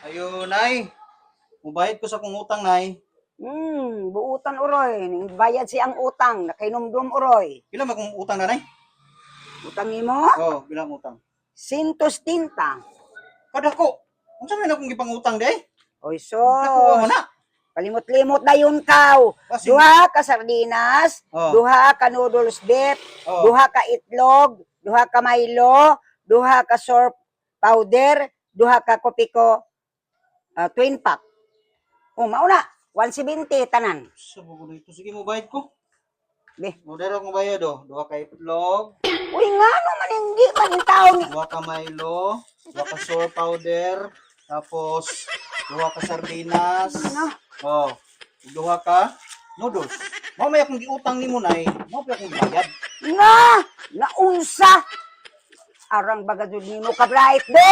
Ayo, Nay. Mubayad ko sa kong utang, Nay. Buutan uroy. Bayad siyang utang. Nakainomdom uroy. Pila man kong utang na, Nay? Utang nimo? Oh, bilang utang. 130. Kada ko. Unsa man akong gipangutang, day? Oy, Nakuha mo sos. na. Kalimot-limot na yun kaw. Kasi- Duha ka sardinas, Oh. duha ka noodles dip, Oh. duha ka itlog, duha ka Milo, duha ka sour powder, duha ka kopiko, twin pack. Mauna, 170 tanan. Sa bugo ito. Sige, mubayad ko. Be. Modero akong bayad, oh. Duha ka itlog, Uy, nga naman hindi man yung tao ni. duha ka Milo, duha ka sour powder, tapos duha ka sardinas. Ano? Oh. Duha ka noodles. Mao may akong giutang nimo, Nay. Mao pa akong bayad. Nga! Naunsa! Arang baga jud nimo ka bright do!